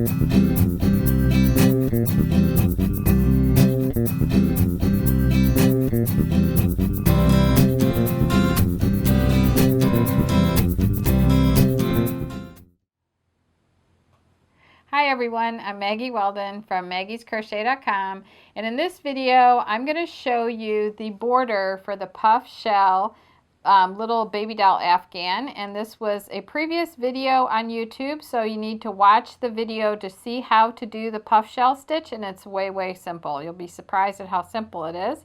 Hi everyone, I'm Maggie Weldon from maggiescrochet.com, and in this video I'm going to show you the border for the puff shell little baby doll Afghan. And this was a previous video on YouTube, so you need to watch the video to see how to do the puff shell stitch, and it's way simple. You'll be surprised at how simple it is.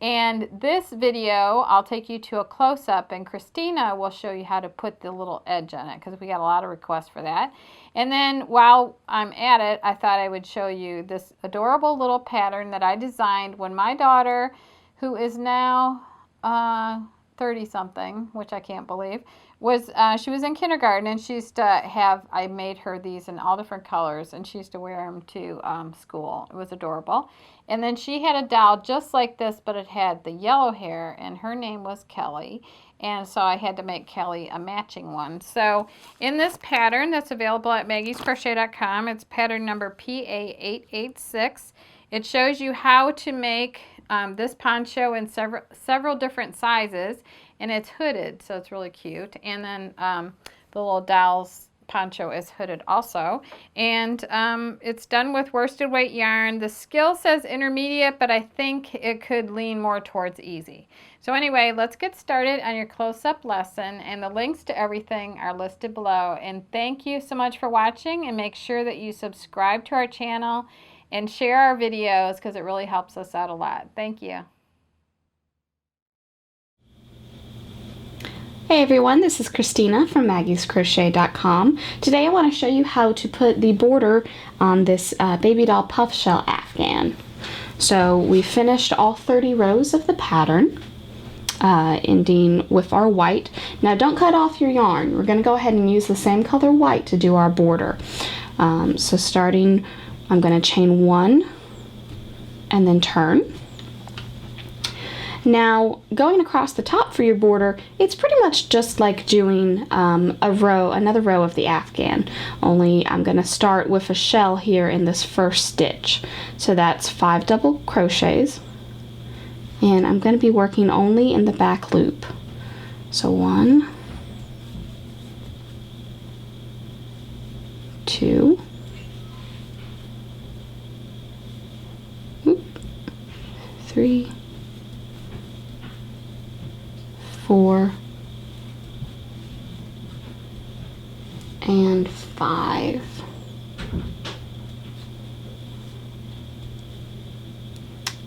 And this video, I'll take you to a close-up, and Christina will show you how to put the little edge on it, because we got a lot of requests for that. And then while I'm at it, I thought I would show you this adorable little pattern that I designed when my daughter, who is now 30-something, which I can't believe, was she was in kindergarten, and she used to have, I made her these in all different colors, and she used to wear them to school. It was adorable. And then she had a doll just like this, but it had the yellow hair, and her name was Kelly. And so I had to make Kelly a matching one. So in this pattern that's available at maggiescrochet.com, it's pattern number PA886. It shows you how to make this poncho in several different sizes, and it's hooded, so it's really cute. And then the little doll's poncho is hooded also, and it's done with worsted weight yarn. The skill says intermediate, but I think it could lean more towards easy. So anyway, let's get started on your close-up lesson, and the links to everything are listed below. And thank you so much for watching, and make sure that you subscribe to our channel and share our videos, because it really helps us out a lot. Thank you. Hey everyone, this is Christina from maggiescrochet.com. Today I want to show you how to put the border on this baby doll puff shell Afghan. So we finished all 30 rows of the pattern, ending with our white. Now don't cut off your yarn. We're going to go ahead and use the same color white to do our border. So starting, I'm going to chain 1 and then turn. Now, going across the top for your border, it's pretty much just like doing another row of the Afghan, only I'm going to start with a shell here in this first stitch. So that's 5 double crochets, and I'm going to be working only in the back loop. So 1, 2, 3, 4, and 5.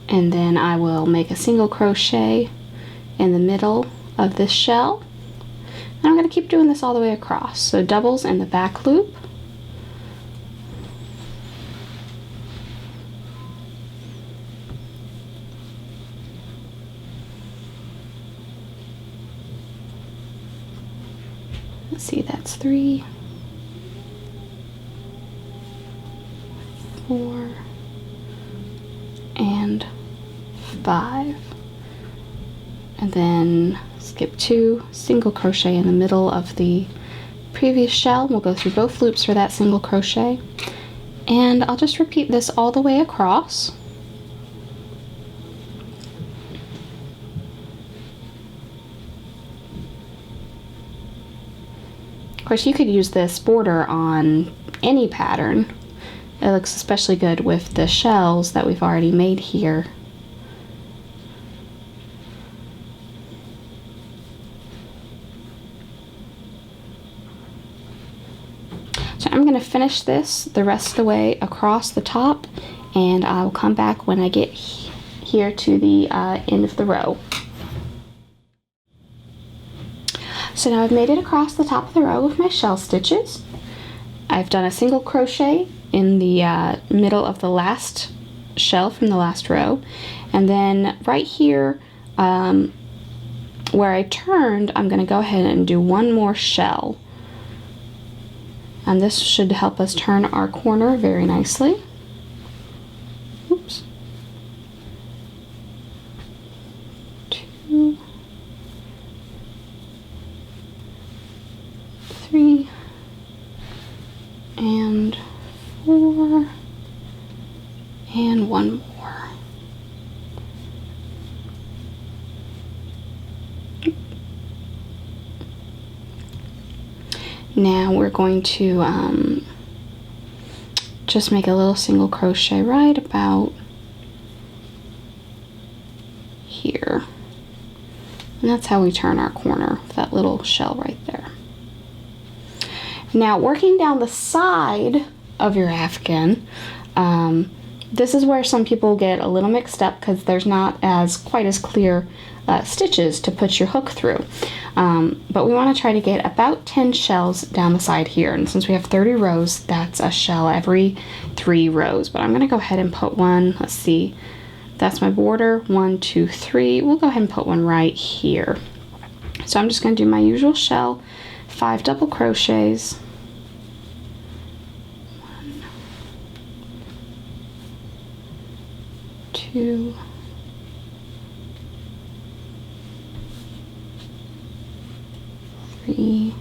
And then I will make a single crochet in the middle of this shell. And I'm going to keep doing this all the way across. So doubles in the back loop. Let's see, that's 3, 4, and 5. And then skip 2, single crochet in the middle of the previous shell. We'll go through both loops for that single crochet. And I'll just repeat this all the way across. Of course, you could use this border on any pattern. It looks especially good with the shells that we've already made here. So I'm going to finish this the rest of the way across the top, and I'll come back when I get here to the end of the row. So now I've made it across the top of the row with my shell stitches. I've done a single crochet in the middle of the last shell from the last row, and then right here where I turned, I'm going to go ahead and do one more shell, and this should help us turn our corner very nicely. Oops. 2, 3, and 4, and one more. Now we're going to just make a little single crochet right about here. And that's how we turn our corner, that little shell right there. Now working down the side of your Afghan, this is where some people get a little mixed up because there's not quite as clear stitches to put your hook through. But we want to try to get about 10 shells down the side here, and since we have 30 rows, that's a shell every 3 rows. But I'm going to go ahead and put one, let's see, that's my border, 1, 2, 3. We'll go ahead and put one right here. So I'm just going to do my usual shell, 5 double crochets, 1, 2, 3,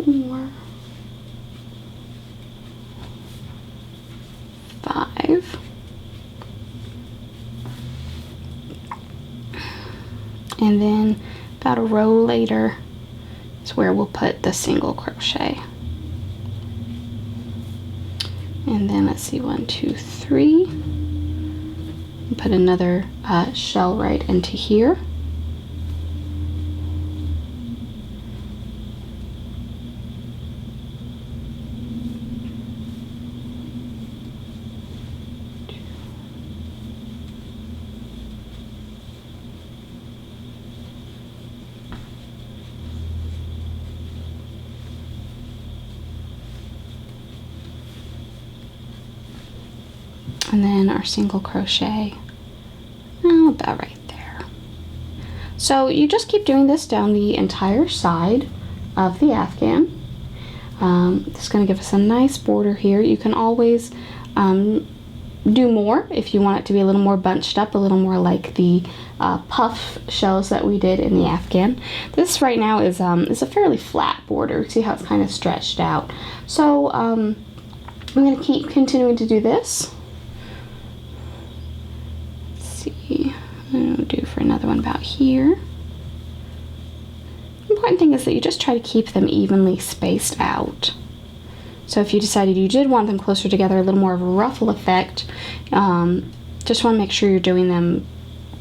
4, 5, and then about a row later is where we'll put the single crochet. And then let's see, 1, 2, 3. Put another shell right into here. And then our single crochet about right there. So you just keep doing this down the entire side of the Afghan. This is going to give us a nice border here. You can always do more if you want it to be a little more bunched up, a little more like the puff shells that we did in the Afghan. This right now is a fairly flat border. See how it's kind of stretched out. So I'm going to keep continuing to do this. I'm going to do for another one about here. The important thing is that you just try to keep them evenly spaced out. So if you decided you did want them closer together, a little more of a ruffle effect, just want to make sure you're doing them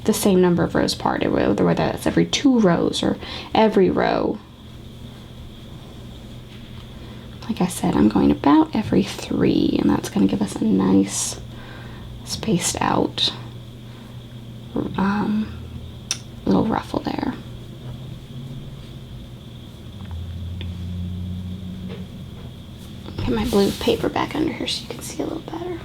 the same number of rows apart, whether that's every 2 rows or every row. Like I said, I'm going about every 3, and that's going to give us a nice spaced out little ruffle there. Get my blue paper back under here so you can see a little better.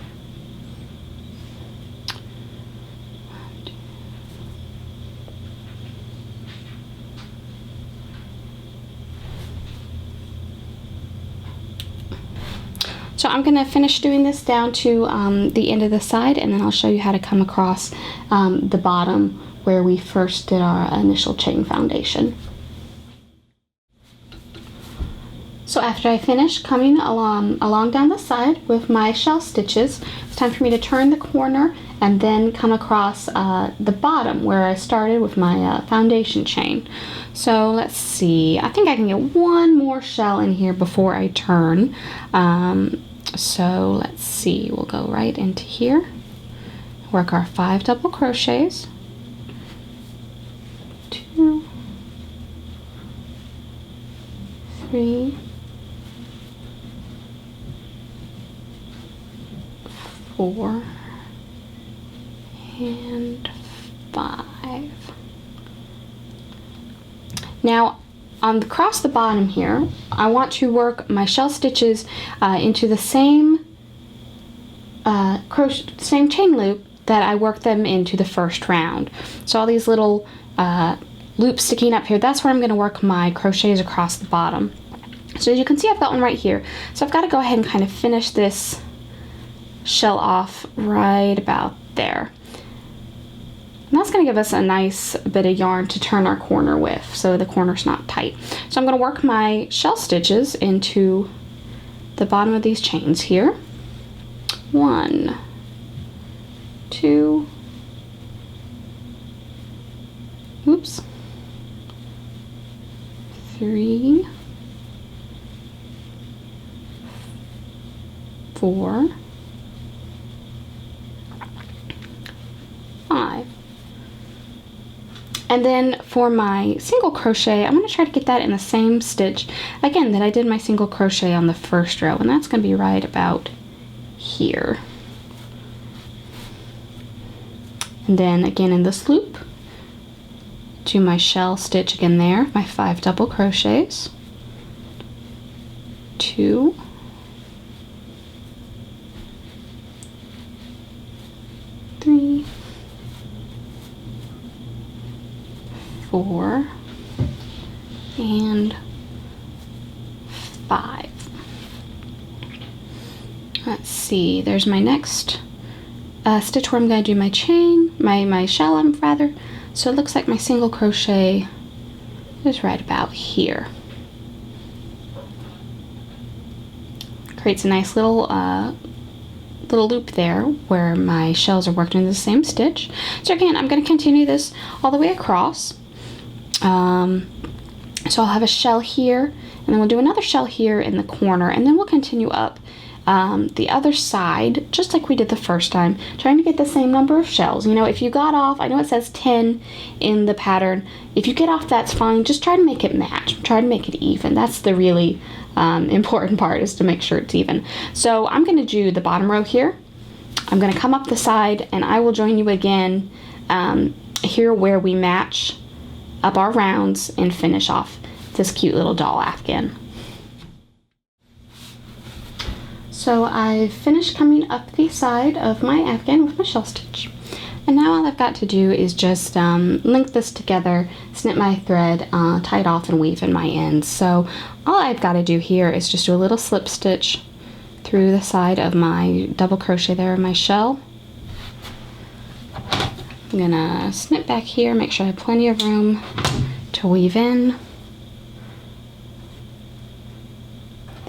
So I'm going to finish doing this down to the end of the side, and then I'll show you how to come across the bottom where we first did our initial chain foundation. So after I finish coming along down the side with my shell stitches, it's time for me to turn the corner and then come across the bottom where I started with my foundation chain. So let's see, I think I can get one more shell in here before I turn. So let's see, we'll go right into here, work our 5 double crochets, 2, 3, 4, and 5. Now across the bottom here, I want to work my shell stitches into the same same chain loop that I worked them into the first round. So all these little loops sticking up here, that's where I'm going to work my crochets across the bottom. So as you can see, I've got one right here. So I've got to go ahead and kind of finish this shell off right about there. And that's going to give us a nice bit of yarn to turn our corner with, so the corner's not tight. So I'm going to work my shell stitches into the bottom of these chains here. 1, 2, oops, 3, 4, 5. And then for my single crochet, I'm going to try to get that in the same stitch again that I did my single crochet on the first row, and that's going to be right about here. And then again in this loop, do my shell stitch again there, my 5 double crochets, 2, 3, 4, and 5. Let's see, there's my next stitch where I'm going to do my chain, my shell rather. So it looks like my single crochet is right about here. Creates a nice little loop there where my shells are worked into the same stitch. So again, I'm going to continue this all the way across. So I'll have a shell here, and then we'll do another shell here in the corner, and then we'll continue up the other side, just like we did the first time, trying to get the same number of shells. You know, if you got off, I know it says 10 in the pattern. If you get off, that's fine. Just try to make it match. Try to make it even. That's the really important part, is to make sure it's even. So I'm going to do the bottom row here. I'm going to come up the side, and I will join you again here where we match up our rounds and finish off this cute little doll Afghan. So I've finished coming up the side of my Afghan with my shell stitch. And now all I've got to do is just link this together, snip my thread, tie it off, and weave in my ends. So all I've got to do here is just do a little slip stitch through the side of my double crochet there in my shell. I'm gonna snip back here, make sure I have plenty of room to weave in.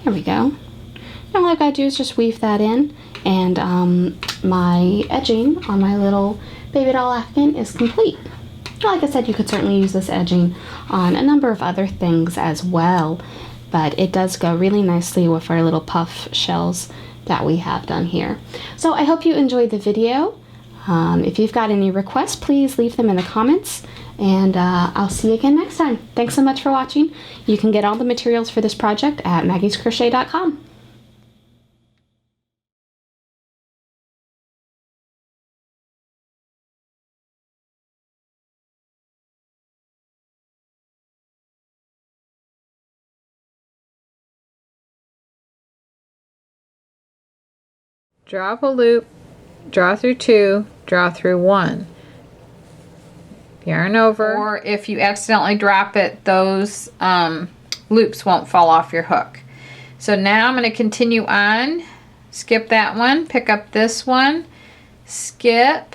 There we go. And all I've got to do is just weave that in, and my edging on my little baby doll Afghan is complete. Like I said, you could certainly use this edging on a number of other things as well, but it does go really nicely with our little puff shells that we have done here. So I hope you enjoyed the video. If you've got any requests, please leave them in the comments, and I'll see you again next time. Thanks so much for watching. You can get all the materials for this project at maggiescrochet.com. Draw up a loop, draw through 2, draw through 1. Yarn over. Or if you accidentally drop it, those loops won't fall off your hook. So now I'm going to continue on, skip that one, pick up this one, skip,